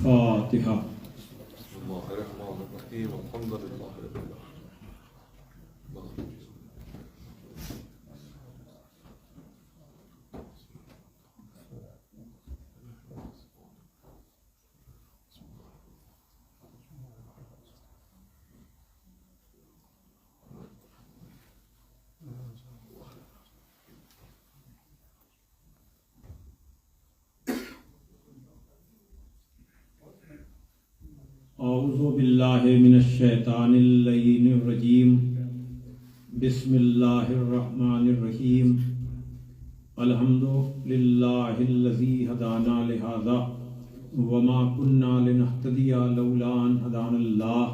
فاتحہ۔ بسم اللہ الرحمن الرحیم، الحمد للہ رب العالمین۔ اعوذ باللہ من الشیطان اللعین الرجیم، بسم اللہ الرحمن الرحیم۔ الحمد للہ الذی ہدانا لہذا وما کنا لنہتدی لولا ان ہدانا اللہ،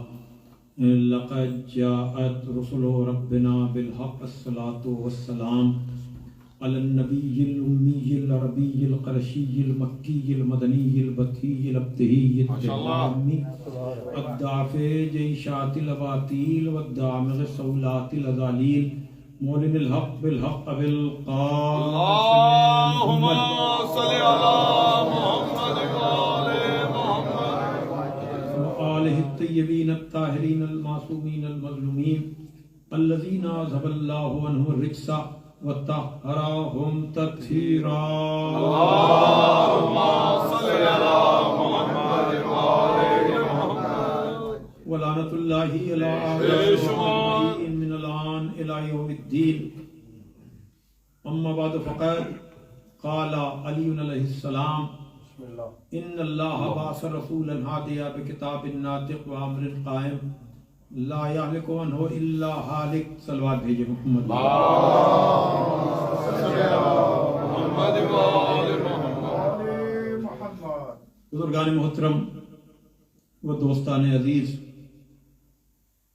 لقد جاءت رسل ربنا بالحق، الصلاة والسلام علی النبی الامی العربی القرشی المکی المدنی البطحی الابتہی التہامی الدافع جیشات الاباطیل والدامغ صولات الازالیل، مولن الحق بالحق بالقاسم اللہم صلی علی محمد وآل محمد وآلہ الطیبین الطاہرین المعصومین المظلومین الذین اذھب اللہ عنہم الرجس وطہرہم تطہیرا۔ اللہم صلی علی محمد وآل محمد ولعنۃ اللہ علی اعدائہم من الآن الی یوم الدین۔ اما بعد فقد قال علی علیہ السلام ان اللہ بعث رسولا ہادیا بکتاب ناطق وامر قائم لا یہلک عنہ الا ہالک۔ صلوات بھیجے محمد۔ بزرگان محترم و دوستان عزیز،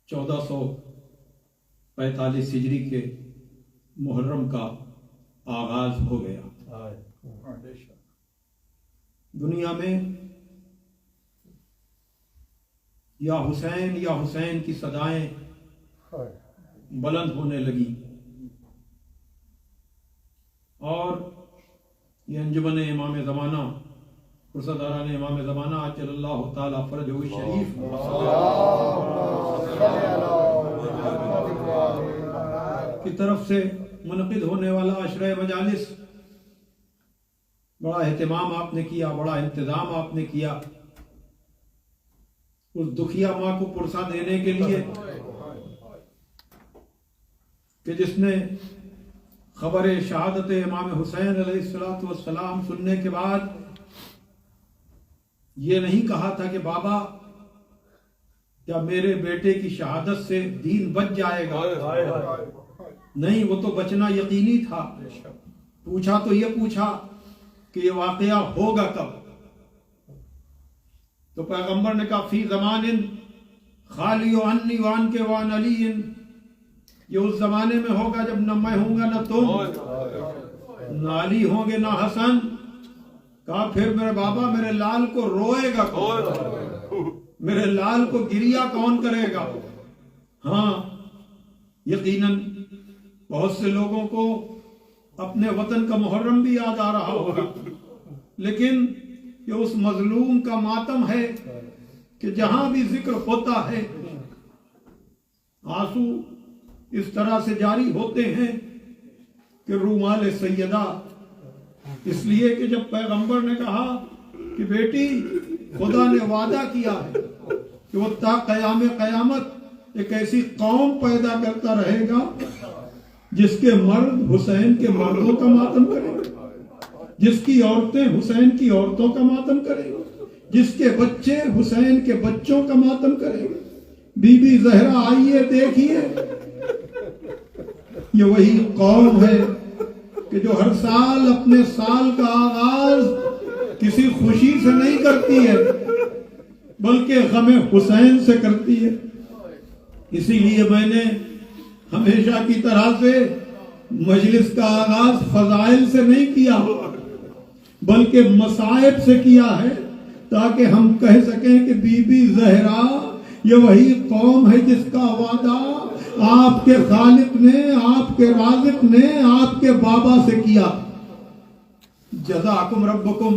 1445 ہجری کے محرم کا آغاز ہو گیا۔ دنیا میں یا حسین کی صدائیں بلند ہونے لگی، اور یہ انجمن امام زمانہ فرصتداران امام زمانہ عجل اللہ تعالی فرجہ الشریف کی طرف سے منعقد ہونے والا عشرہ مجالس، بڑا اہتمام آپ نے کیا، بڑا انتظام آپ نے کیا اس دکھیا ماں کو پرسا دینے کے لیے کہ جس نے خبر شہادت امام حسین علیہ السلام سننے کے بعد یہ نہیں کہا تھا کہ بابا کیا میرے بیٹے کی شہادت سے دین بچ جائے گا، نہیں، وہ تو بچنا یقینی تھا۔ پوچھا تو یہ پوچھا کہ یہ واقعہ ہوگا کب؟ تو پیغمبر نے کہا فی زمان خالی عنی وان کے وان علی، یہ اس زمانے میں ہوگا جب نہ میں ہوں گا نہ تم، نہ علی ہوں گے نہ حسن۔ کہا پھر میرے بابا میرے لال کو روئے گا کون؟ میرے لال کو گریا کون کرے گا؟ ہاں یقیناً بہت سے لوگوں کو اپنے وطن کا محرم بھی یاد آ رہا ہوگا، لیکن یہ اس مظلوم کا ماتم ہے کہ جہاں بھی ذکر ہوتا ہے آنسو اس طرح سے جاری ہوتے ہیں کہ رومال سیدہ، اس لیے کہ جب پیغمبر نے کہا کہ بیٹی خدا نے وعدہ کیا ہے کہ وہ تا قیام قیامت ایک ایسی قوم پیدا کرتا رہے گا جس کے مرد حسین کے مردوں کا ماتم کریں گے، جس کی عورتیں حسین کی عورتوں کا ماتم کریں گے، جس کے بچے حسین کے بچوں کا ماتم کریں گے۔ بی بی زہرا آئیے دیکھیے، یہ وہی قوم ہے کہ جو ہر سال اپنے سال کا آغاز کسی خوشی سے نہیں کرتی ہے بلکہ غم حسین سے کرتی ہے۔ اسی لیے میں نے ہمیشہ کی طرح سے مجلس کا آغاز فضائل سے نہیں کیا بلکہ مصائب سے کیا ہے، تاکہ ہم کہہ سکیں کہ بی بی زہرا یہ وہی قوم ہے جس کا وعدہ آپ کے خالق نے، آپ کے رازق نے، آپ کے بابا سے کیا۔ جزاکم ربکم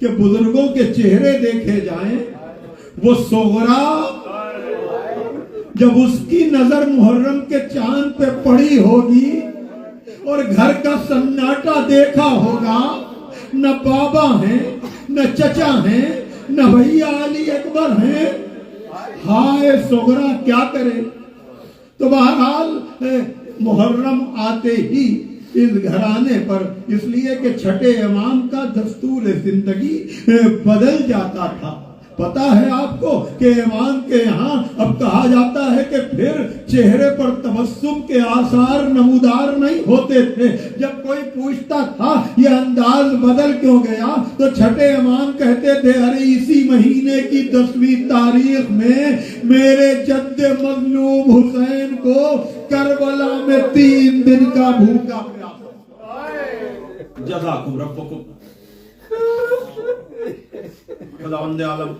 کہ بزرگوں کے چہرے دیکھے جائیں، وہ صغرا جب اس کی نظر محرم کے چاند پہ پڑی ہوگی اور گھر کا سناٹا دیکھا ہوگا، نہ بابا ہیں نہ چچا ہیں نہ بھیا علی اکبر ہیں، ہائے صغرا کیا کرے؟ تو بہرحال محرم آتے ہی اس گھرانے پر، اس لیے کہ چھٹے امام کا دستور زندگی بدل جاتا تھا۔ پتا ہے آپ کو کہ امام کے یہاں اب کہا جاتا ہے کہ پھر چہرے پر تبسم کے آثار نمودار نہیں ہوتے تھے۔ جب کوئی پوچھتا تھا یہ انداز بدل کیوں گیا تو چھٹے امام کہتے تھے ارے اسی مہینے کی 10ویں تاریخ میں میرے جد مظلوم حسین کو کربلا میں 3 دن کا بھوکا پیاسا۔ جزاکم ربکم، خداوند عالم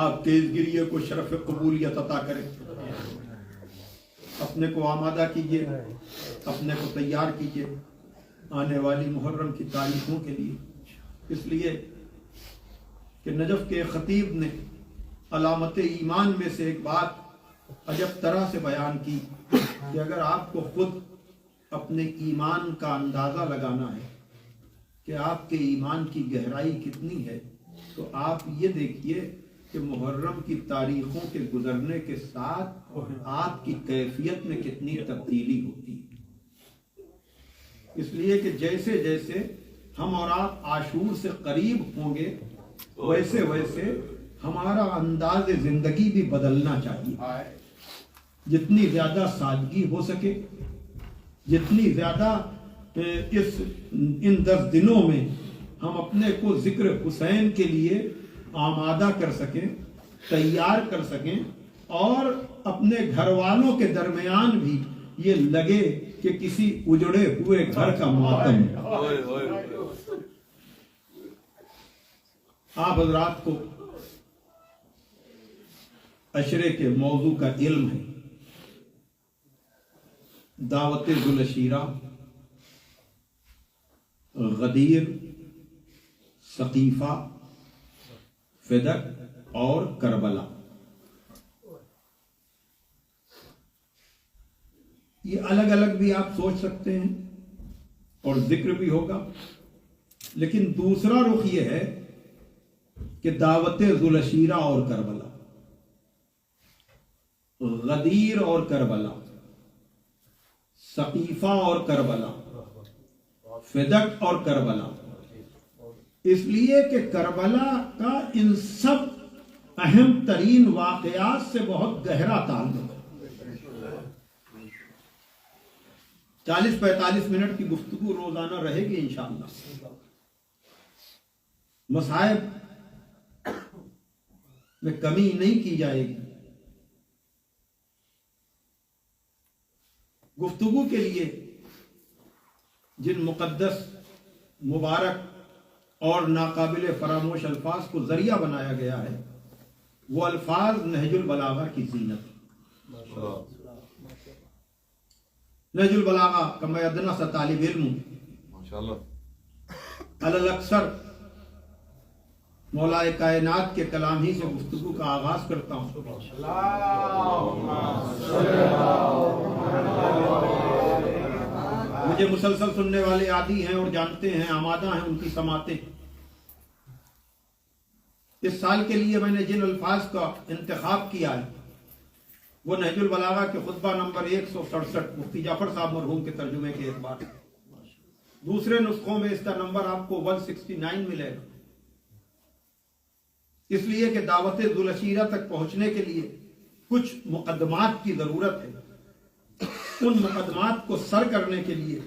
آپ کے اس گریے کو شرف قبولیت عطا کرے۔ اپنے کو آمادہ کیجئے، اپنے کو تیار کیجئے آنے والی محرم کی تاریخوں کے لیے، اس لیے کہ نجف کے خطیب نے علامت ایمان میں سے ایک بات عجب طرح سے بیان کی کہ اگر آپ کو خود اپنے ایمان کا اندازہ لگانا ہے کہ آپ کے ایمان کی گہرائی کتنی ہے تو آپ یہ دیکھیے کہ محرم کی تاریخوں کے گزرنے کے ساتھ آپ کی کیفیت میں کتنی تبدیلی ہوتی ہے۔ اس لیے کہ جیسے جیسے ہم اور آپ عاشور سے قریب ہوں گے ویسے ویسے ہمارا انداز زندگی بھی بدلنا چاہیے۔ جتنی زیادہ سادگی ہو سکے، جتنی زیادہ ان 10 دنوں میں ہم اپنے کو ذکر حسین کے لیے آمادہ کر سکیں، تیار کر سکیں، اور اپنے گھر والوں کے درمیان بھی یہ لگے کہ کسی اجڑے ہوئے گھر کا ماتم ہے۔ آپ حضرات کو عشرے کے موضوع کا علم ہے، دعوت ذوالعشیرہ، غدیر، ثقیفہ، فدق اور کربلا۔ یہ الگ الگ بھی آپ سوچ سکتے ہیں اور ذکر بھی ہوگا، لیکن دوسرا رخ یہ ہے کہ دعوت ذوالعشیرہ اور کربلا، غدیر اور کربلا، ثقیفہ اور کربلا، فدق اور کربلا، اس لیے کہ کربلا کا ان سب اہم ترین واقعات سے بہت گہرا تعلق ہے۔ 40-45 منٹ کی گفتگو روزانہ رہے گی انشاءاللہ۔ مصائب میں کمی نہیں کی جائے گی۔ گفتگو کے لیے جن مقدس، مبارک اور ناقابل فراموش الفاظ کو ذریعہ بنایا گیا ہے وہ الفاظ نہج البلاغہ کی زینت۔ نہج البلاغہ کا میں ادنا سا طالب علم ہوں، علی اکثر مولا کائنات کے کلام ہی سے گفتگو کا آغاز کرتا ہوں۔ مجھے مسلسل سننے والے عادی ہیں اور جانتے ہیں، آمادہ ہیں ان کی سماعتیں۔ اس سال کے لیے میں نے جن الفاظ کا انتخاب کیا ہے وہ نہج البلاغہ کے خطبہ نمبر 167 مفتی جعفر صاحب مرحوم کے ترجمے کے اعتبار، دوسرے نسخوں میں اس کا نمبر آپ کو 169 ملے گا، اس لیے کہ دعوت ذوالعشیرہ تک پہنچنے کے لیے کچھ مقدمات کی ضرورت ہے۔ ان مقدمات کو سر کرنے کے لیے،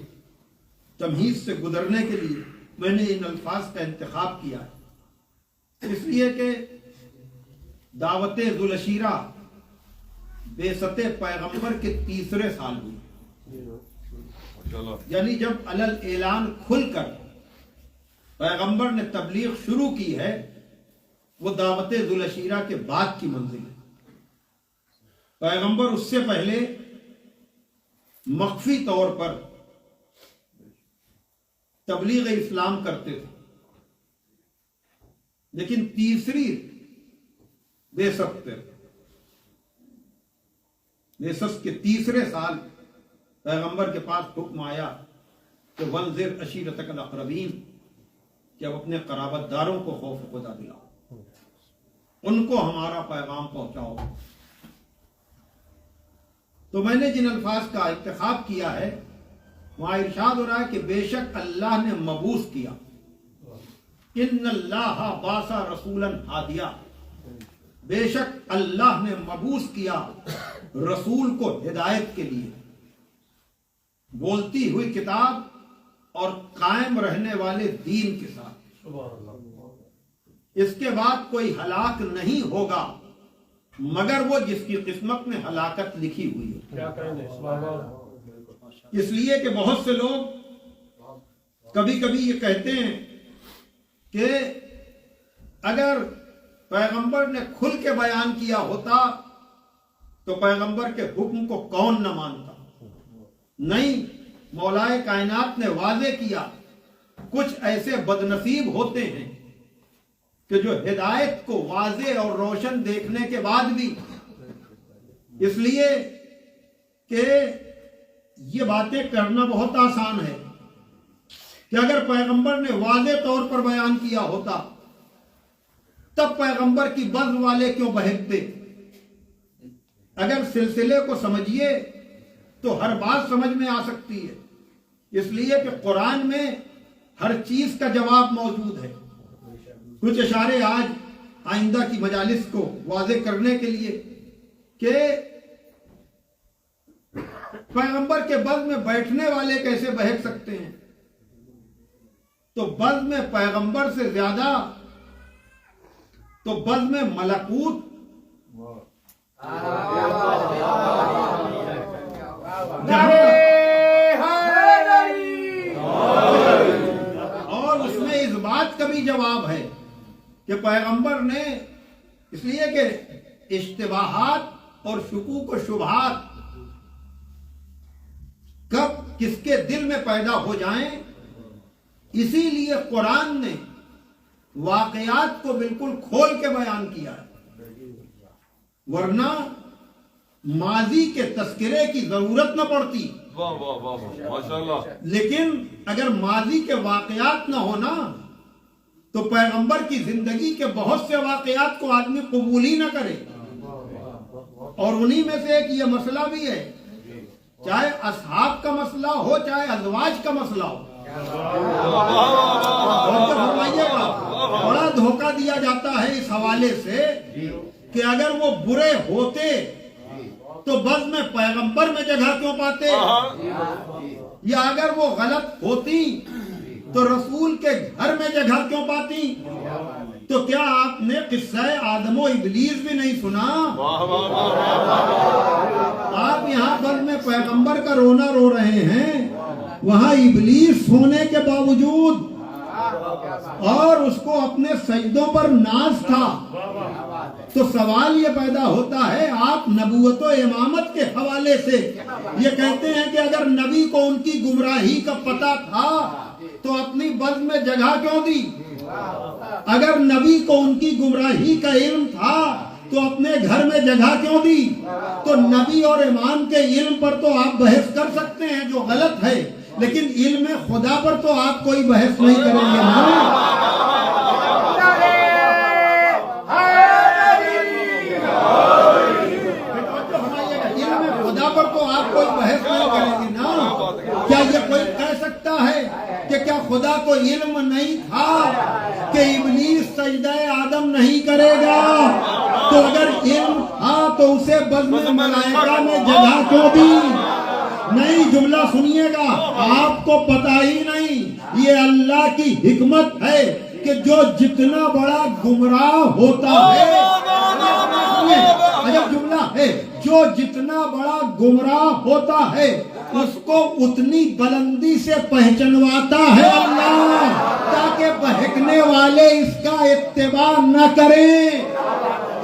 تمہید سے گزرنے کے لیے میں نے ان الفاظ کا انتخاب کیا ہے، اس لیے کہ دعوت ذوالعشیرہ بعثت پیغمبر کے 3 سال ہوئی، یعنی جب علل اعلان کھل کر پیغمبر نے تبلیغ شروع کی ہے وہ دعوت ذوالعشیرہ کے بعد کی منزل ہے۔ پیغمبر اس سے پہلے مخفی طور پر تبلیغ اسلام کرتے تھے، لیکن تیسری بیست کے تیسرے سال پیغمبر کے پاس حکم آیا کہ وانذر عشیرتک الاقربین، کہ اب اپنے قرابت داروں کو خوف خدا دلاؤ، ان کو ہمارا پیغام پہنچاؤ۔ تو میں نے جن الفاظ کا انتخاب کیا ہے وہاں ارشاد ہو رہا ہے کہ بے شک اللہ نے مبعوث کیا، ان اللہ باسا رسولا ہادیا، بے شک اللہ نے مبعوث کیا رسول کو ہدایت کے لیے، بولتی ہوئی کتاب اور قائم رہنے والے دین کے ساتھ۔ اس کے بعد کوئی ہلاک نہیں ہوگا مگر وہ جس کی قسمت میں ہلاکت لکھی ہوئی ہے۔ اس لیے کہ بہت سے لوگ کبھی کبھی یہ کہتے ہیں کہ اگر پیغمبر نے کھل کے بیان کیا ہوتا تو پیغمبر کے حکم کو کون نہ مانتا۔ نہیں، مولائے کائنات نے واضح کیا۔ کچھ ایسے بدنصیب ہوتے ہیں کہ جو ہدایت کو واضح اور روشن دیکھنے کے بعد بھی، اس لیے کہ یہ باتیں کرنا بہت آسان ہے کہ اگر پیغمبر نے واضح طور پر بیان کیا ہوتا تب پیغمبر کی بزم والے کیوں بہکتے؟ اگر سلسلے کو سمجھیے تو ہر بات سمجھ میں آ سکتی ہے، اس لیے کہ قرآن میں ہر چیز کا جواب موجود ہے۔ کچھ اشارے آج آئندہ کی مجالس کو واضح کرنے کے لیے کہ پیغمبر کے بزم میں بیٹھنے والے کیسے بہک سکتے ہیں، تو بزم میں پیغمبر سے زیادہ تو بزم میں ملکوت اور اس میں اس بات کا بھی جواب ہے کہ پیغمبر نے، اس لیے کہ اشتباہات اور شکوک و شبہات کب کس کے دل میں پیدا ہو جائیں، اسی لیے قرآن نے واقعات کو بالکل کھول کے بیان کیا ہے، ورنہ ماضی کے تذکرے کی ضرورت نہ پڑتی۔ واہ واہ واہ ماشاءاللہ۔ لیکن اگر ماضی کے واقعات نہ ہونا تو پیغمبر کی زندگی کے بہت سے واقعات کو آدمی قبول ہی نہ کرے، اور انہی میں سے ایک یہ مسئلہ بھی ہے، چاہے اصحاب کا مسئلہ ہو چاہے ازواج کا مسئلہ ہو۔ بڑا دھوکہ دیا جاتا ہے اس حوالے سے کہ اگر وہ برے ہوتے تو بزم میں پیغمبر میں جگہ کیوں پاتے، یا اگر وہ غلط ہوتی تو رسول کے گھر میں جگہ کیوں پاتی؟ تو کیا آپ نے قصہ آدم و ابلیس بھی نہیں سنا؟ آپ یہاں بزم میں پیغمبر کا رونا رو رہے ہیں، وہاں ابلیس ہونے کے باوجود اور اس کو اپنے سجدوں پر ناز تھا۔ تو سوال یہ پیدا ہوتا ہے، آپ نبوت و امامت کے حوالے سے یہ کہتے ہیں کہ اگر نبی کو ان کی گمراہی کا پتہ تھا تو اپنی بزم میں جگہ کیوں دی؟ اگر نبی کو ان کی گمراہی کا علم تھا تو اپنے گھر میں جگہ کیوں دی؟ تو نبی اور امام کے علم پر تو آپ بحث کر سکتے ہیں جو غلط ہے، لیکن علم خدا پر تو آپ کوئی بحث نہیں کریں گے نا۔ علم خدا پر تو آپ کوئی بحث نہیں کریں گے نا۔ کیا یہ کوئی کہہ سکتا ہے کہ کیا خدا کو علم نہیں تھا کہ ابلیس سجدہ آدم نہیں کرے گا؟ تو اگر علم تھا تو اسے بزم ملائکہ میں جگہ کیوں دی؟ نہیں، جملہ سنیے گا، آپ کو پتہ ہی نہیں، یہ اللہ کی حکمت ہے کہ جو جتنا بڑا گمراہ ہوتا ہے، عجب جملہ ہے، جو جتنا بڑا گمراہ ہوتا ہے اس کو اتنی بلندی سے پہچنواتا ہے اللہ، تاکہ بہکنے والے اس کا اتباع نہ کریں۔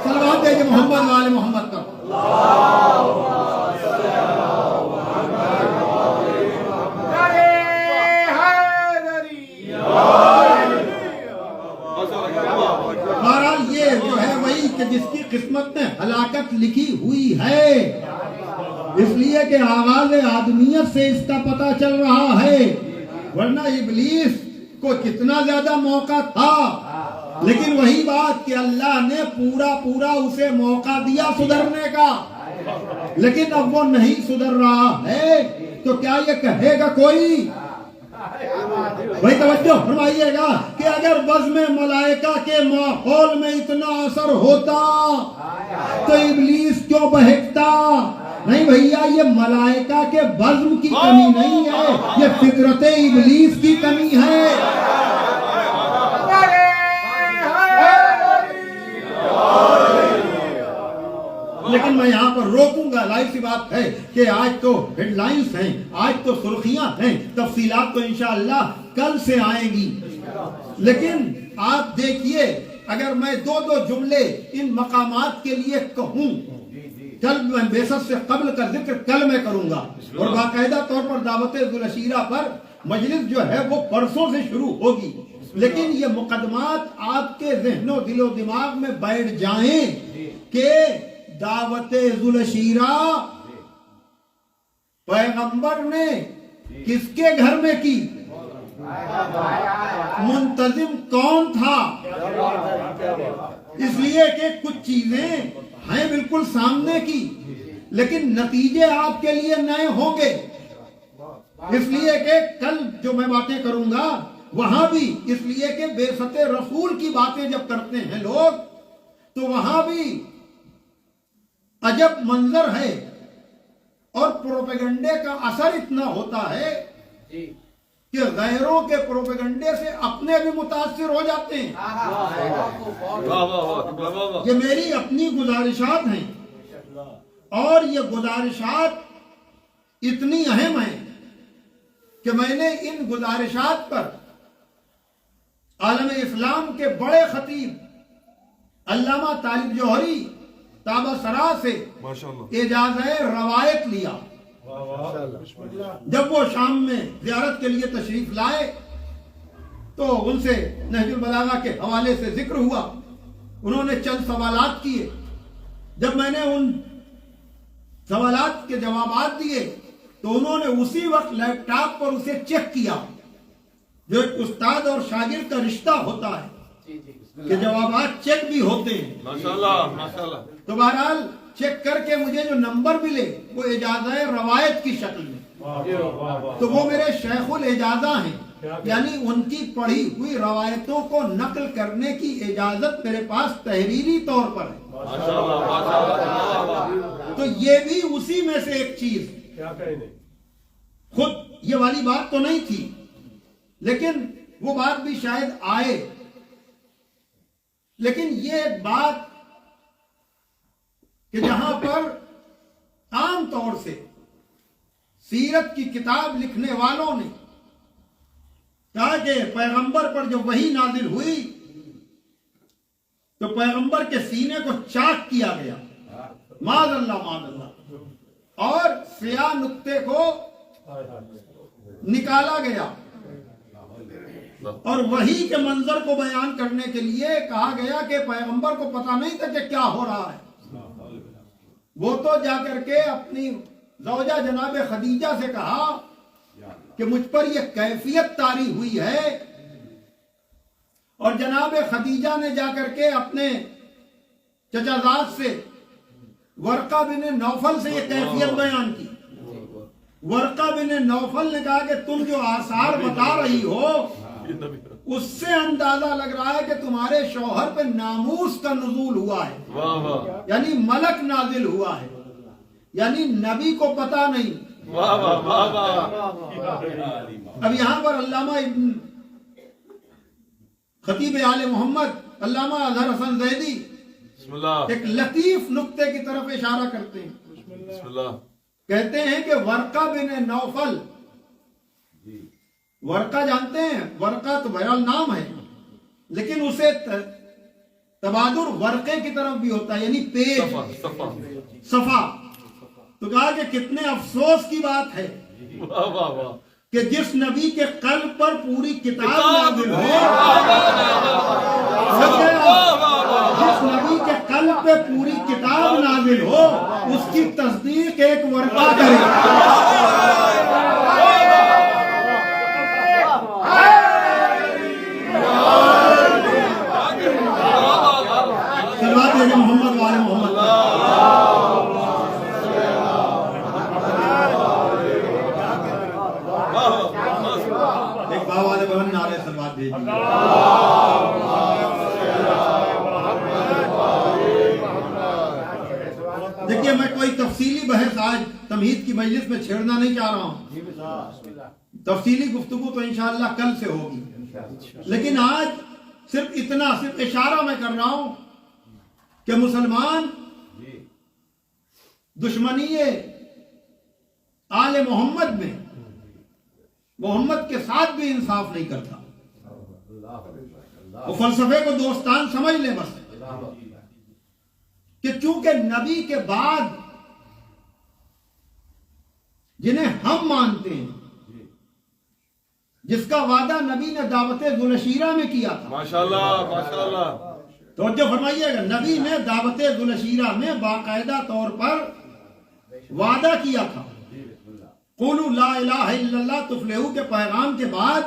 صلوات ہے محمد وآل محمد کا۔ کہ جس کی قسمت میں ہلاکت لکھی ہوئی ہے، اس لیے کہ آغاز آدمیت سے اس کا پتہ چل رہا ہے، ورنہ ابلیس کو کتنا زیادہ موقع تھا، لیکن وہی بات کہ اللہ نے پورا اسے موقع دیا سدھرنے کا، لیکن اب وہ نہیں سدھر رہا ہے، تو کیا یہ کہے گا کوئی؟ بھائی توجہ فرمائیے گا کہ اگر بزم ملائکہ کے ماحول میں اتنا اثر ہوتا تو ابلیس کیوں بہکتا؟ نہیں بھیا، یہ ملائکہ کے بزم کی کمی نہیں ہے، یہ فطرت ابلیس کی کمی ہے۔ لیکن میں یہاں پر روکوں گا، ظاہر سی بات ہے کہ آج تو ہیڈ لائنز ہیں، آج تو سرخیاں ہیں، تفصیلات تو انشاءاللہ کل سے آئیں گی، لیکن آپ دیکھیے اگر میں دو جملے ان مقامات کے لیے کہوں، کل میں بیست سے قبل کا ذکر کل میں کروں گا، اور باقاعدہ طور پر دعوت ذوالعشیرہ پر مجلس جو ہے وہ پرسوں سے شروع ہوگی، لیکن یہ مقدمات آپ کے ذہن و دل و دماغ میں بیٹھ جائیں کہ دعوت ذوالعشیرہ پیغمبر نے کس کے گھر میں کی، منتظم کون تھا؟ اس لیے کہ کچھ چیزیں ہیں بالکل سامنے کی، لیکن نتیجے آپ کے لیے نئے ہوں گے، اس لیے کہ کل جو میں باتیں کروں گا وہاں بھی، اس لیے کہ بعثت رسول کی باتیں جب کرتے ہیں لوگ تو وہاں بھی عجب منظر ہے، اور پروپیگنڈے کا اثر اتنا ہوتا ہے کہ غیروں کے پروپیگنڈے سے اپنے بھی متاثر ہو جاتے ہیں۔ یہ میری اپنی گزارشات ہیں، اور یہ گزارشات اتنی اہم ہیں کہ میں نے ان گزارشات پر عالم اسلام کے بڑے خطیب علامہ طالب جوہری تابہ سرا سے اجازہ روایت لیا۔ جب وہ شام میں زیارت کے لیے تشریف لائے تو ان سے نہج البلاغہ کے حوالے سے ذکر ہوا، انہوں نے چند سوالات کیے، جب میں نے ان سوالات کے جوابات دیے تو انہوں نے اسی وقت لیپ ٹاپ پر اسے چیک کیا، جو ایک استاد اور شاگرد کا رشتہ ہوتا ہے کہ جوابات چیک بھی ہوتے ہیں، ماشاءاللہ۔ تو بہرحال چیک کر کے مجھے جو نمبر ملے وہ اجازہ روایت کی شکل میں، تو وہ میرے شیخ الاجازہ ہیں، یعنی ان کی پڑھی ہوئی روایتوں کو نقل کرنے کی اجازت میرے پاس تحریری طور پر ہے، تو یہ بھی اسی میں سے ایک چیز، خود یہ والی بات تو نہیں تھی لیکن وہ بات بھی شاید آئے، لیکن یہ ایک بات کہ جہاں پر عام طور سے سیرت کی کتاب لکھنے والوں نے کہا کہ پیغمبر پر جب وحی نازل ہوئی تو پیغمبر کے سینے کو چاک کیا گیا، معاذ اللہ، اور سیاہ نقطے کو نکالا گیا، اور وحی کے منظر کو بیان کرنے کے لیے کہا گیا کہ پیغمبر کو پتہ نہیں تھا کہ کیا ہو رہا ہے، وہ تو جا کر کے اپنی زوجہ جناب خدیجہ سے کہا کہ مجھ پر یہ کیفیت طاری ہوئی ہے، اور جناب خدیجہ نے جا کر کے اپنے چچا زاد سے ورقہ بن نوفل سے یہ کیفیت بیان کی۔ ورقہ بن نوفل نے کہا کہ تم جو آثار بتا رہی ہو اس سے اندازہ لگ رہا ہے کہ تمہارے شوہر پہ ناموس کا نزول ہوا ہے، یعنی ملک نازل ہوا ہے، یعنی نبی کو پتہ نہیں۔ اب یہاں پر علامہ ابن خطیب آل محمد علامہ اظہر حسن زیدی ایک لطیف نقطے کی طرف اشارہ کرتے ہیں، کہتے ہیں کہ ورقہ بن نوفل، ورقہ جانتے ہیں، ورقہ تو بہرحال نام ہے لیکن اسے تبادر ورقے کی طرف بھی ہوتا ہے، یعنی پیج، صفحہ، تو کہا کہ کتنے افسوس کی بات ہے کہ جس نبی کے قلب پر پوری کتاب نازل ہو، جس نبی کے قلب پہ پوری کتاب نازل ہو، اس کی تصدیق ایک ورقہ کرے۔ صلوات علی محمد وعلی محمد۔ ایک باوا نے بہن نعرے صلوات بھیج دی۔ دیکھیے میں کوئی تفصیلی بحث آج تمہید کی مجلس میں چھیڑنا نہیں چاہ رہا ہوں، تفصیلی گفتگو تو انشاءاللہ کل سے ہوگی، لیکن آج صرف اشارہ میں کر رہا ہوں کہ مسلمان دشمنی آل محمد میں محمد کے ساتھ بھی انصاف نہیں کرتا۔ وہ فلسفے کو دوستان سمجھ لیں بس، کہ چونکہ نبی کے بعد جنہیں ہم مانتے ہیں، جس کا وعدہ نبی نے دعوت ذوالعشیرہ میں کیا تھا، ماشاءاللہ ماشاءاللہ، توجہ فرمائیے گا، نبی نے دعوت ذوالعشیرہ میں باقاعدہ طور پر وعدہ کیا تھا، قولوا لا الہ الا اللہ تفلحوا کے پیغام کے بعد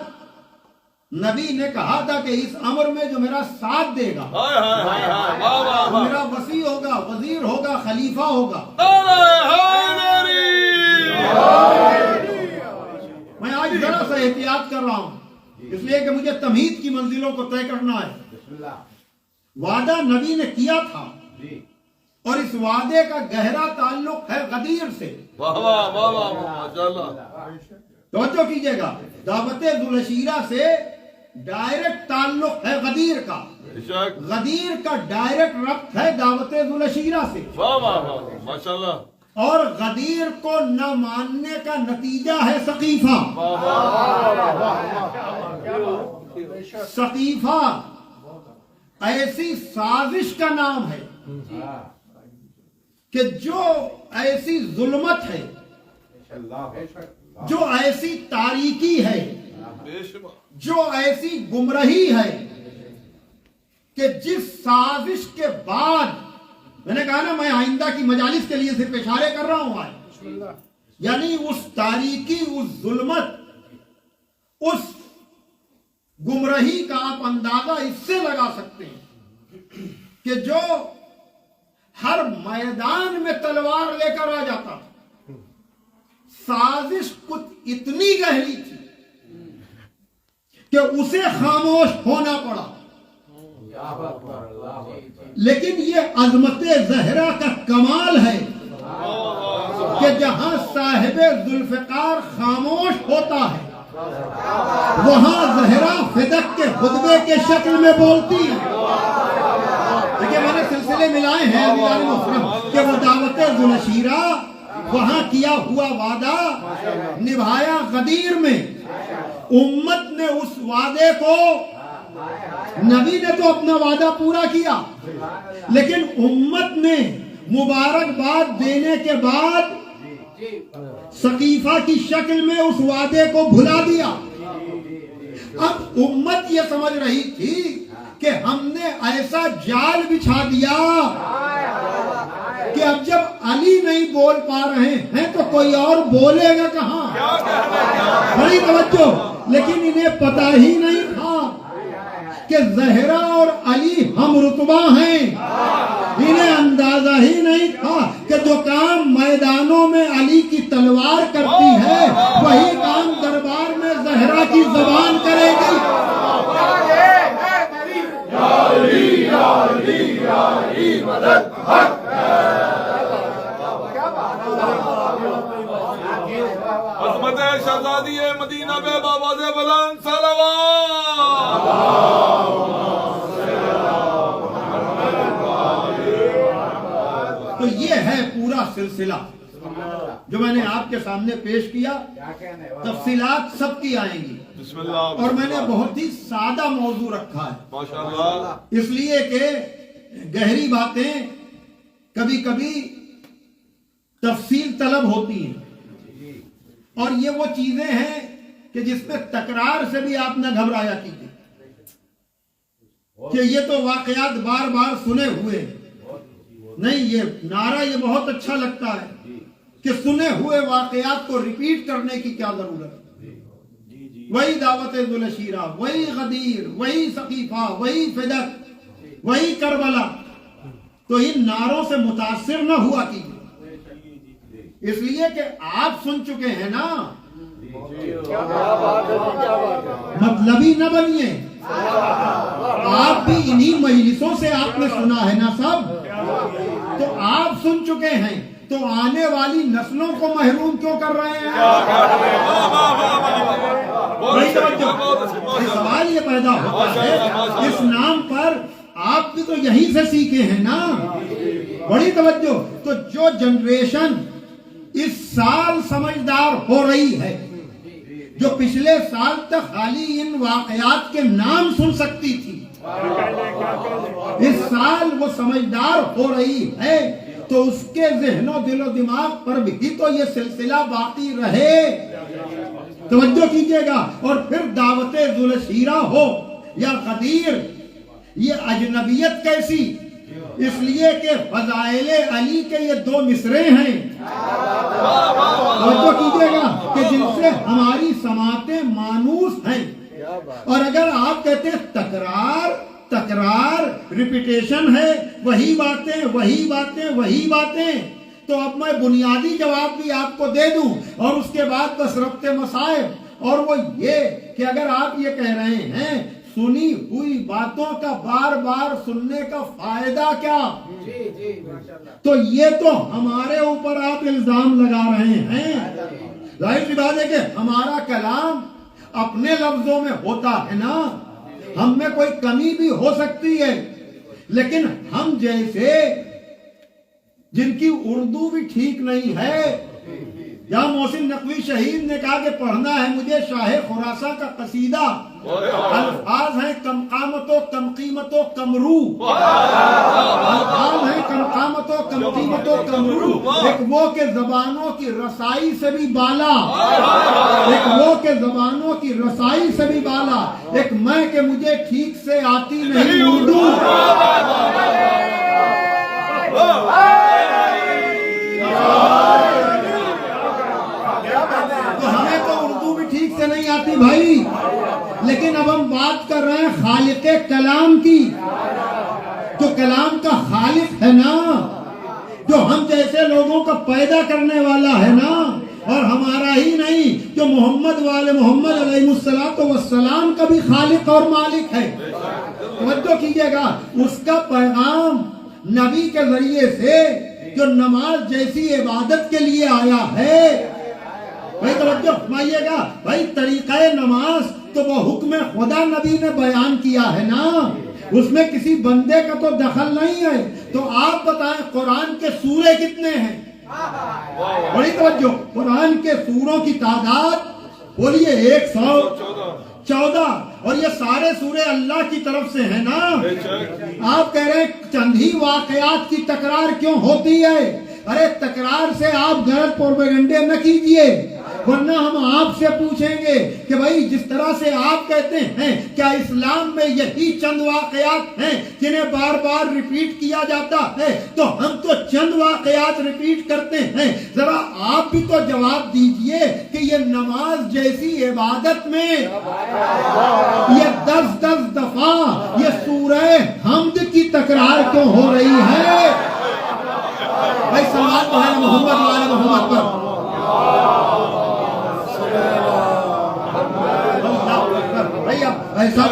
نبی نے کہا تھا کہ اس امر میں جو میرا ساتھ دے گا، وہ میرا وسیع ہوگا، وزیر ہوگا، خلیفہ ہوگا۔ میں آج ذرا سا احتیاط کر رہا ہوں، اس لیے کہ مجھے تمہید کی منزلوں کو طے کرنا ہے۔ وعدہ نبی نے کیا تھا، اور اس وعدے کا گہرا تعلق ہے غدیر سے۔ توجہ کیجئے گا، دعوت ذوالعشیرہ سے ڈائریکٹ تعلق ہے غدیر کا، غدیر کا ڈائریکٹ ربط ہے دعوت ذوالعشیرہ سے، اور غدیر کو نہ ماننے کا نتیجہ ہے سقیفہ۔ سقیفہ ایسی سازش کا نام ہے کہ جو ایسی ظلمت ہے، جو ایسی تاریکی ہے، جو ایسی گمراہی ہے کہ جس سازش کے بعد، میں نے کہا نا میں آئندہ کی مجالس کے لیے صرف اشارے کر رہا ہوں آج، یعنی اس تاریکی، اس ظلمت، اس گمراہی کا آپ اندازہ اس سے لگا سکتے ہیں کہ جو ہر میدان میں تلوار لے کر آ جاتا تھا، سازش کچھ اتنی گہری تھی کہ اسے خاموش ہونا پڑا۔ لیکن یہ عظمت زہرا کا کمال ہے کہ جہاں صاحب ذوالفقار خاموش ہوتا ہے، وہاں زہرا فدق کے خطبے کے شکل میں بولتی ہے۔ دیکھیں میں نے سلسلے ملائے ہیں عزیزان محترم کہ وہ دعوت ذوالعشیرہ، وہاں کیا ہوا وعدہ نبھایا غدیر میں، امت نے اس وعدے کو، نبی نے تو اپنا وعدہ پورا کیا، لیکن امت نے مبارکباد دینے کے بعد سقیفہ کی شکل میں اس وعدے کو بھلا دیا۔ اب امت یہ سمجھ رہی تھی کہ ہم نے ایسا جال بچھا دیا کہ اب جب علی نہیں بول پا رہے ہیں تو کوئی اور بولے گا کہاں؟ بڑی توجہ، لیکن انہیں پتہ ہی نہیں تھا کہ زہرا اور علی ہم رتبہ ہیں، انہیں اندازہ ہی نہیں تھا کہ جو کام میدانوں میں علی کی تلوار کرتی ہے وہی کام دربار میں زہرا کی زبان کرے گی۔ عظمت شہزادی مدینہ میں بآواز بلند صلوات۔ تو یہ ہے پورا سلسلہ جو میں نے آپ کے سامنے پیش کیا، تفصیلات سب کی آئیں گی، بسم اللہ، اور میں نے بہت ہی سادہ موضوع رکھا ہے، ماشاءاللہ، اس لیے کہ گہری باتیں کبھی کبھی تفصیل طلب ہوتی ہیں، اور یہ وہ چیزیں ہیں کہ جس میں تکرار سے بھی آپ نہ گھبرایا کیجیے کہ یہ تو واقعات بار بار سنے ہوئے نہیں. یہ نعرہ یہ بہت اچھا لگتا ہے کہ سنے ہوئے واقعات کو ریپیٹ کرنے کی کیا ضرورت ہے. وہی دعوت ذوالشیرہ، وہی غدیر، وہی ثقیفہ، وہی فدق، وہی کربلا. تو ان نعروں سے متاثر نہ ہوا کیجیے، اس لیے کہ آپ سن چکے ہیں نا. مطلبی نہ بنیے. آپ بھی انہی مجلسوں سے آپ نے سنا ہے نا سب. تو آپ سن چکے ہیں تو آنے والی نسلوں کو محروم کیوں کر رہے ہیں؟ سوال یہ پیدا ہوتا ہے اس نام پر آپ بھی تو یہیں سے سیکھے ہیں نا. بڑی توجہ. تو جو جنریشن اس سال سمجھدار ہو رہی ہے، جو پچھلے سال تک خالی ان واقعات کے نام سن سکتی تھی، اس سال وہ سمجھدار ہو رہی ہے، تو اس کے ذہن و دل و دماغ پر بھی تو یہ سلسلہ باقی رہے. توجہ کیجئے گا. اور پھر دعوت ذوالشیرہ ہو یا غدیر، یہ اجنبیت کیسی؟ اس لیے کہ فضائل علی کے یہ دو مصرے ہیں، توجہ کیجئے گا، کہ جن سے ہماری سماعتیں مانوس ہیں. اور اگر آپ کہتے ہیں تکرار ریپیٹیشن ہے، وہی باتیں، تو اب میں بنیادی جواب بھی آپ کو دے دوں اور اس کے بعد بس ربط مسائب. اور وہ یہ کہ اگر آپ یہ کہہ رہے ہیں سنی ہوئی باتوں کا بار بار سننے کا فائدہ کیا، تو یہ تو ہمارے اوپر آپ الزام لگا رہے ہیں. ظاہر سی بات ہے کہ ہمارا کلام اپنے لفظوں میں ہوتا ہے نا، ہم میں کوئی کمی بھی ہو سکتی ہے، لیکن ہم جیسے جن کی اردو بھی ٹھیک نہیں ہے، یا محسن نقوی شہید نے کہا کہ پڑھنا ہے مجھے شاہ خراساں کا قصیدہ، الفاظ ہیں کم قامت و کم قیمت و کم رو، الفاظ ہیں کم قامت و کم قیمت و کم رو. ایک وہ کہ زبانوں کی رسائی سے بھی بالا، ایک وہ کہ زبانوں کی رسائی سے بھی بالا، ایک میں کہ مجھے ٹھیک سے آتی نہیں اردو. تو ہمیں تو اردو بھی ٹھیک سے نہیں آتی بھائی، لیکن اب ہم بات کر رہے ہیں خالق کلام کی، جو کلام کا خالق ہے نا، جو ہم جیسے لوگوں کا پیدا کرنے والا ہے نا، اور ہمارا ہی نہیں، جو محمد والے محمد علیہ السلام کا بھی خالق اور مالک ہے. توجہ کیجئے گا. اس کا پیغام نبی کے ذریعے سے جو نماز جیسی عبادت کے لیے آیا ہے، بھائی توجہ فرمائیے گا. بھائی طریقہ نماز تو وہ حکم خدا نبی نے بیان کیا ہے نا، اس میں کسی بندے کا تو دخل نہیں ہے. تو آپ بتائیں قرآن کے سورے کتنے ہیں؟ بڑی توجہ. قرآن کے سوروں کی تعداد بولیے 114. اور یہ سارے سورے اللہ کی طرف سے ہیں نا. آپ کہہ رہے ہیں چند ہی واقعات کی تکرار کیوں ہوتی ہے؟ ارے تکرار سے آپ غلط پروپیگنڈے نہ کیجئے، ورنہ ہم آپ سے پوچھیں گے کہ بھائی جس طرح سے آپ کہتے ہیں کیا اسلام میں یہی چند واقعات ہیں جنہیں بار بار ریپیٹ کیا جاتا ہے؟ تو ہم تو چند واقعات ریپیٹ کرتے ہیں. ذرا آپ بھی تو جواب دیجئے کہ یہ نماز جیسی عبادت میں یہ 10 دفعہ یہ سورہ حمد کی تکرار کیوں ہو رہی ہے؟ بھائی صلوات ہے محمد والے محمد پر. ایسا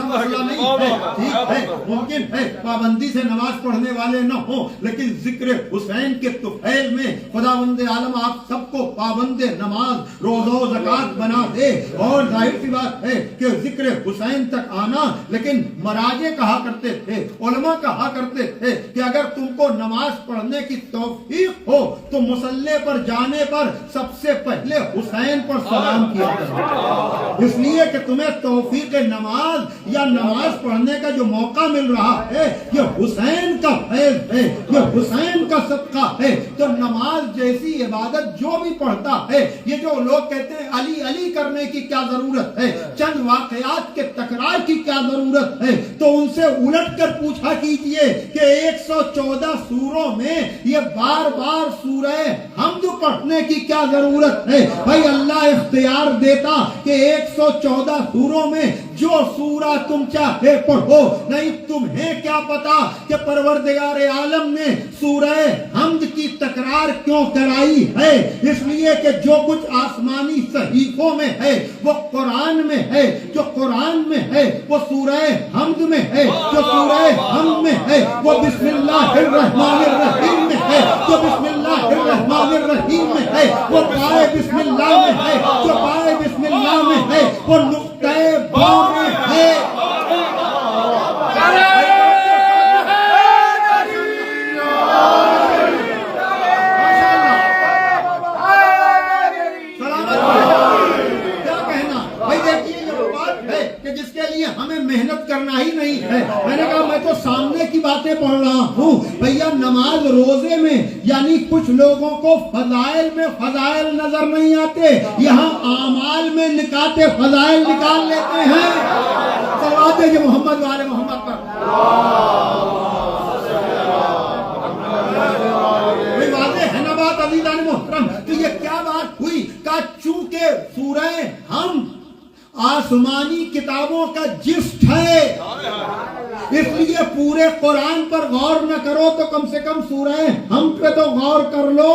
مسئلہ نہیں ہے، ٹھیک ہے، ممکن ہے پابندی سے نماز پڑھنے والے نہ ہوں، لیکن ذکر حسین کے طفیل میں خداوند عالم آپ سب کو پابند نماز روزہ و زکات بنا دے. اور ظاہر سی بات ہے کہ ذکر حسین تک آنا، لیکن مراجع کہا کرتے تھے، علماء کہا کرتے تھے کہ اگر تم کو نماز پڑھنے کی توفیق ہو تو مصلی پر جانے پر سب سے پہلے حسین پر سلام کیا کرو، اس لیے کہ تمہیں توفیق نماز یا نماز پڑھنے کا جو موقع مل رہا ہے یہ حسین کا فیض ہے، یہ حسین کا صدقہ ہے. تو نماز جیسی عبادت جو بھی پڑھتا ہے، یہ جو لوگ کہتے ہیں علی علی کرنے کی کیا ضرورت ہے، چند واقعات کے تکرار کی کیا ضرورت ہے، تو ان سے الٹ کر پوچھا کیجئے کہ 114 سوروں میں یہ بار بار سورہ حمد پڑھنے کی کیا ضرورت ہے؟ بھائی اللہ اختیار دیتا کہ 114 سوروں میں جو سورہ تم چاہے پڑھو، نہیں تمہیں کیا پتا کہ پروردگار عالم نے سورہ حمد کی تکرار کیوں کرائی ہے؟ اس لیے کہ جو کچھ آسمانی صحیفوں میں ہے وہ قرآن میں ہے، جو قرآن میں ہے وہ سورہ حمد میں ہے، جو سورہ حمد میں ہے وہ بسم اللہ الرحمن الرحیم میں ہے، جو بسم اللہ الرحمن الرحیم میں ہے وہ پائے بسم اللہ میں ہے، جو پائے بسم اللہ میں ہے وہ نقطہ با میں ہے۔ جس کے لیے ہمیں محنت کرنا ہی نہیں ہے، میں نے کہا میں تو سامنے کی باتیں پڑھ رہا ہوں بھیا، نماز روزے میں یعنی کچھ لوگوں کو فضائل میں فضائل نظر نہیں آتے، یہاں اعمال میں نکاتے فضائل نکال لیتے ہیں۔ صلوات ہے جو محمد والے محمد پر۔ واضح ہے نا بات عزیزان محترم؟ تو یہ کیا بات ہوئی کہ چونکہ سورہ حمد آسمانی کتابوں کا جسٹ ہے، اس لیے پورے قرآن پر غور نہ کرو تو کم سے کم سورہ حمد پہ تو غور کر لو۔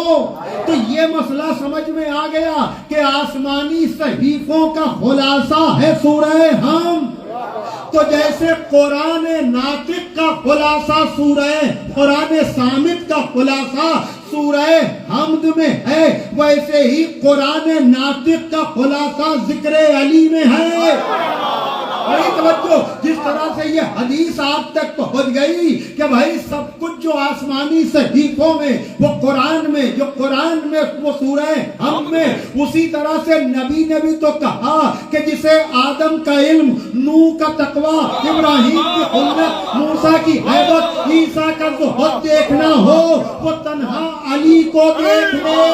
تو یہ مسئلہ سمجھ میں آ گیا کہ آسمانی صحیفوں کا خلاصہ ہے سورہ حمد۔ تو جیسے قرآن ناطق کا خلاصہ قرآن صامت کا خلاصہ سورہ حمد میں ہے، ویسے ہی قرآن ناطق کا خلاصہ ذکر علی میں ہے۔ بڑی توجہ، جس طرح سے یہ حدیث آپ تک پہنچ گئی کہ بھائی سب کچھ جو آسمانی صحیفوں میں وہ قرآن میں، جو قرآن میں وہ سورہ حمد میں، اسی طرح سے نبی نے بھی تو کہا کہ جسے آدم کا علم، نوح کا تقویٰ، ابراہیم کی خلت، موسیٰ کی ہیبت، عیسیٰ کا زہد دیکھنا ہو وہ تنہا علی کو دیکھ لے۔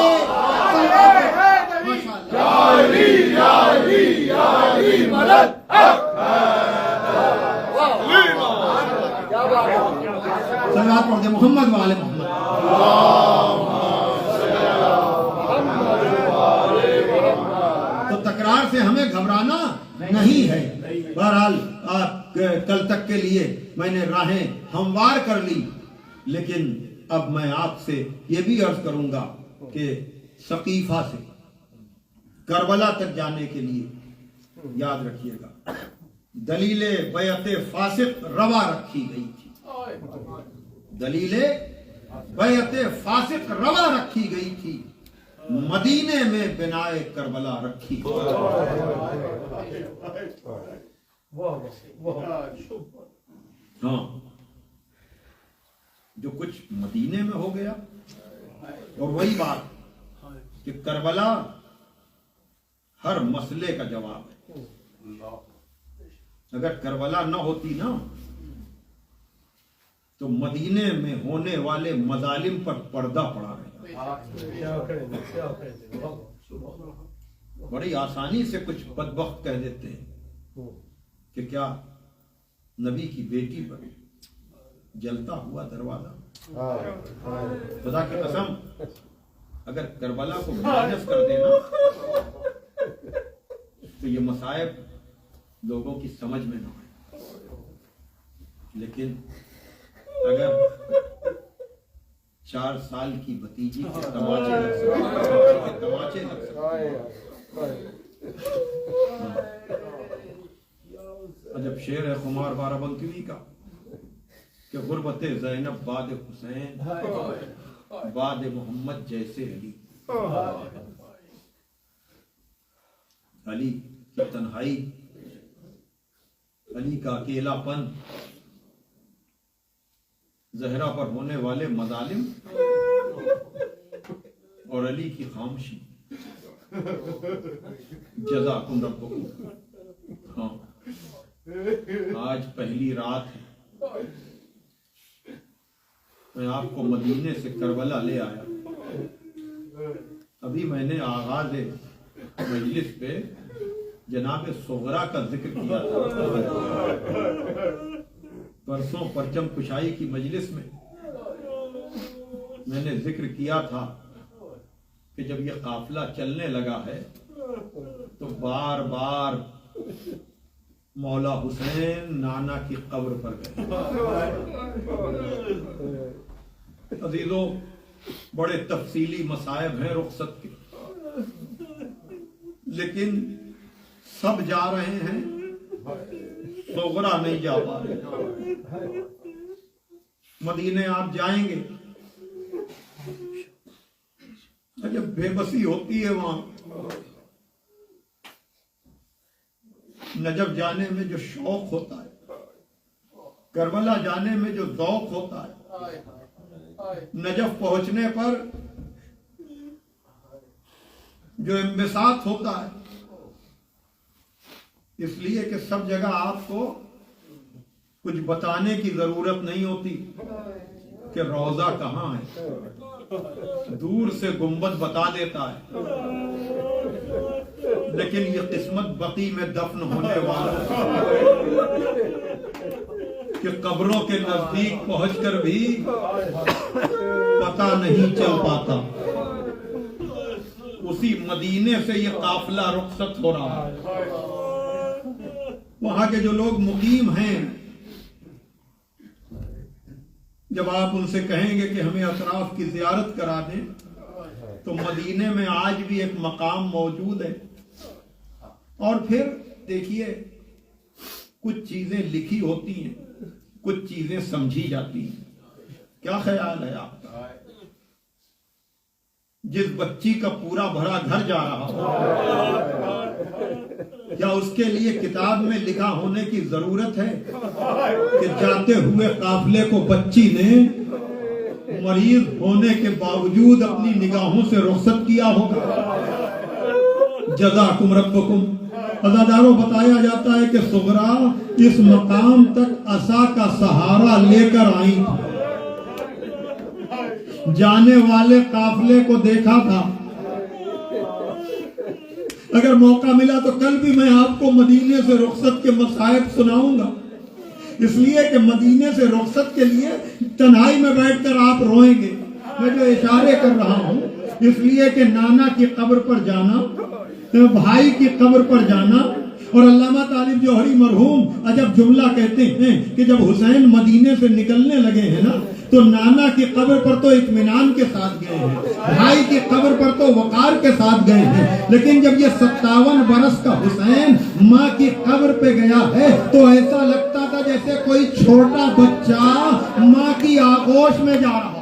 صلوات پڑھ دے محمد والے محمد۔ تو تکرار سے ہمیں گھبرانا نہیں ہے۔ بہرحال آپ کل تک کے لیے میں نے راہیں ہموار کر لی، لیکن اب میں آپ سے یہ بھی عرض کروں گا کہ ثقیفہ سے کربلا تک جانے کے لیے یاد رکھیے گا دلیل بیعت فاسق روا رکھی گئی تھی، دلیل بیعت فاسق روا رکھی گئی تھی، مدینے میں بنائے کربلا رکھی۔ ہاں، جو کچھ مدینے میں ہو گیا، اور وہی بات کہ کربلا ہر مسئلے کا جواب ہے۔ اگر کربلا نہ ہوتی نا تو مدینے میں ہونے والے مظالم پر پردہ پڑا رہا۔ بڑی آسانی سے کچھ بدبخت کہہ دیتے ہیں کہ کیا نبی کی بیٹی پر جلتا ہوا دروازہ۔ خدا کی قسم، اگر کربلا کو مائنس کر دینا تو یہ مصائب لوگوں کی سمجھ میں نہ آئے، لیکن اگر 4 سال کی بھتیجی کے تماچے لگ سکتے، عجب شعر ہے خمار بارہبنکی کا کہ غربت زینب بعد حسین، بعد محمد جیسے علی۔ علی کی تنہائی، علی کا اکیلا پن، زہرا پر ہونے والے مظالم اور علی کی خاموشی۔ جزاکم ربکم۔ ہاں، آج پہلی رات ہے، میں آپ کو مدینے سے کربلا لے آیا، ابھی میں نے آغاز مجلس پہ جناب صغرا کا ذکر کیا تھا، پرسوں پرچم کشائی کی مجلس میں نے ذکر کیا تھا کہ جب یہ قافلہ چلنے لگا ہے تو بار بار مولا حسین نانا کی قبر پر گئے۔ عزیزوں، بڑے تفصیلی مصائب ہیں رخصت کے، لیکن سب جا رہے ہیں، صغرا نہیں جا پا رہے۔ مدینے آپ جائیں گے، جب بے بسی ہوتی ہے وہاں، نجف جانے میں جو شوق ہوتا ہے، کربلا جانے میں جو ذوق ہوتا ہے، نجف پہنچنے پر جو انبساط ہوتا ہے، اس لیے کہ سب جگہ آپ کو کچھ بتانے کی ضرورت نہیں ہوتی کہ روضہ کہاں ہے، دور سے گنبد بتا دیتا ہے، لیکن یہ قسمت بقی میں دفن ہونے والا کہ قبروں کے نزدیک پہنچ کر بھی پتہ نہیں چل پاتا۔ اسی مدینے سے یہ قافلہ رخصت ہو رہا ہے۔ وہاں کے جو لوگ مقیم ہیں، جب آپ ان سے کہیں گے کہ ہمیں اطراف کی زیارت کرا دیں، تو مدینے میں آج بھی ایک مقام موجود ہے۔ اور پھر دیکھیے، کچھ چیزیں لکھی ہوتی ہیں، کچھ چیزیں سمجھی جاتی ہیں۔ کیا خیال ہے آپ کا؟ جس بچی کا پورا بھرا گھر جا رہا ہو، کیا اس کے لیے کتاب میں لکھا ہونے کی ضرورت ہے کہ جاتے ہوئے قافلے کو بچی نے مریض ہونے کے باوجود اپنی نگاہوں سے رخصت کیا ہوگا؟ جزاکم ربکم۔ عزاداروں، بتایا جاتا ہے کہ صغرا اس مقام تک عصا کا سہارا لے کر آئی تھی۔ جانے والے قافلے کو دیکھا تھا۔ اگر موقع ملا تو کل بھی میں آپ کو مدینے سے رخصت کے مصائب سناؤں گا، اس لیے کہ مدینے سے رخصت کے لیے تنہائی میں بیٹھ کر آپ روئیں گے۔ میں جو اشارے کر رہا ہوں اس لیے کہ نانا کی قبر پر جانا، بھائی کی قبر پر جانا، اور علامہ طالب جوہری مرحوم عجب جملہ کہتے ہیں کہ جب حسین مدینے سے نکلنے لگے ہیں نا، تو نانا کی قبر پر تو اطمینان کے ساتھ گئے ہیں، بھائی کی قبر پر تو وقار کے ساتھ گئے ہیں، لیکن جب یہ 57 برس کا حسین ماں کی قبر پہ گیا ہے تو ایسا لگتا تھا جیسے کوئی چھوٹا بچہ ماں کی آغوش میں جا رہا ہو۔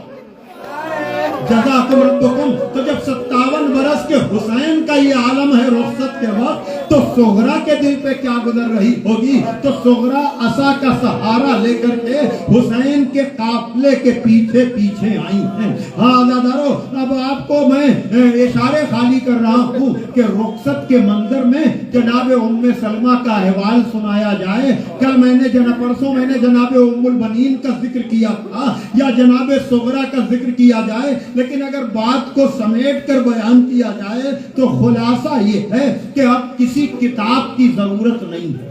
جزاکم ربکم۔ تو جب 57 برس کے حسین کا یہ عالم ہے رخصت کے وقت، تو صغرا کے دل پہ کیا گزر رہی ہوگی؟ تو صغرا عصا کا سہارا لے کر کے حسین کے قافلے کے پیچھے پیچھے آئی ہیں۔ ہاں عزادارو، اب آپ کو میں اشارے خالی کر رہا ہوں کہ رخصت کے منظر میں جناب ام سلمہ کا احوال سنایا جائے۔ کل پرسوں میں نے جناب ام البنین کا ذکر کیا تھا، یا جناب صغرا کا ذکر کیا جائے، لیکن اگر بات کو سمیٹ کر بیان کیا جائے تو خلاصہ یہ ہے کہ اب کسی کتاب کی ضرورت نہیں ہے۔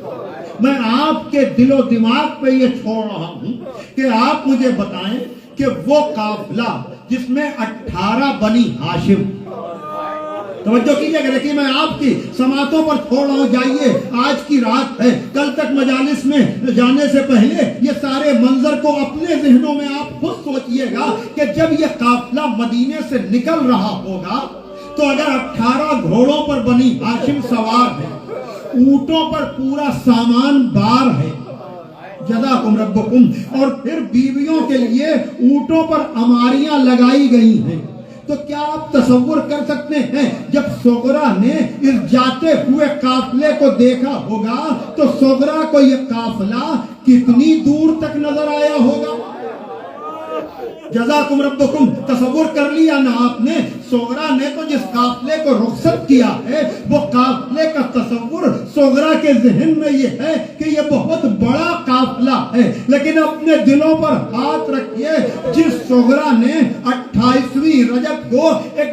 میں آپ کے دل و دماغ پہ یہ چھوڑ رہا ہوں کہ آپ مجھے بتائیں کہ وہ قافلہ جس میں 18 بنی ہاشم، توجہ کیجئے کہ دیکھیے میں آپ کی سماعتوں پر چھوڑ رہا ہوں، جائیے آج کی رات ہے، کل تک مجالس میں جانے سے پہلے یہ سارے منظر کو اپنے ذہنوں میں آپ خود سوچئے گا کہ جب یہ قافلہ مدینے سے نکل رہا ہوگا تو اگر 18 گھوڑوں پر بنی ہاشم سوار ہے، اونٹوں پر پورا سامان بار ہے، جزاکم ربکم، اور پھر بیویوں کے لیے اونٹوں پر اماریاں لگائی گئی ہیں، تو کیا آپ تصور کر سکتے ہیں جب صغرا نے اس جاتے ہوئے قافلے کو دیکھا ہوگا تو صغرا کو یہ قافلہ کتنی دور تک نظر آیا ہوگا؟ جزاکم ربکم۔ تصور کر لیا نا آپ نے، صغرا نے تو جس قافلے کو رخصت کیا ہے وہ قافلے کا تصور صغرا کے ذہن میں یہ ہے کہ یہ بہت بڑا قافلہ ہے، لیکن اپنے دلوں پر ہاتھ رکھیے، جس صغرا نے 28ویں رجب کو ایک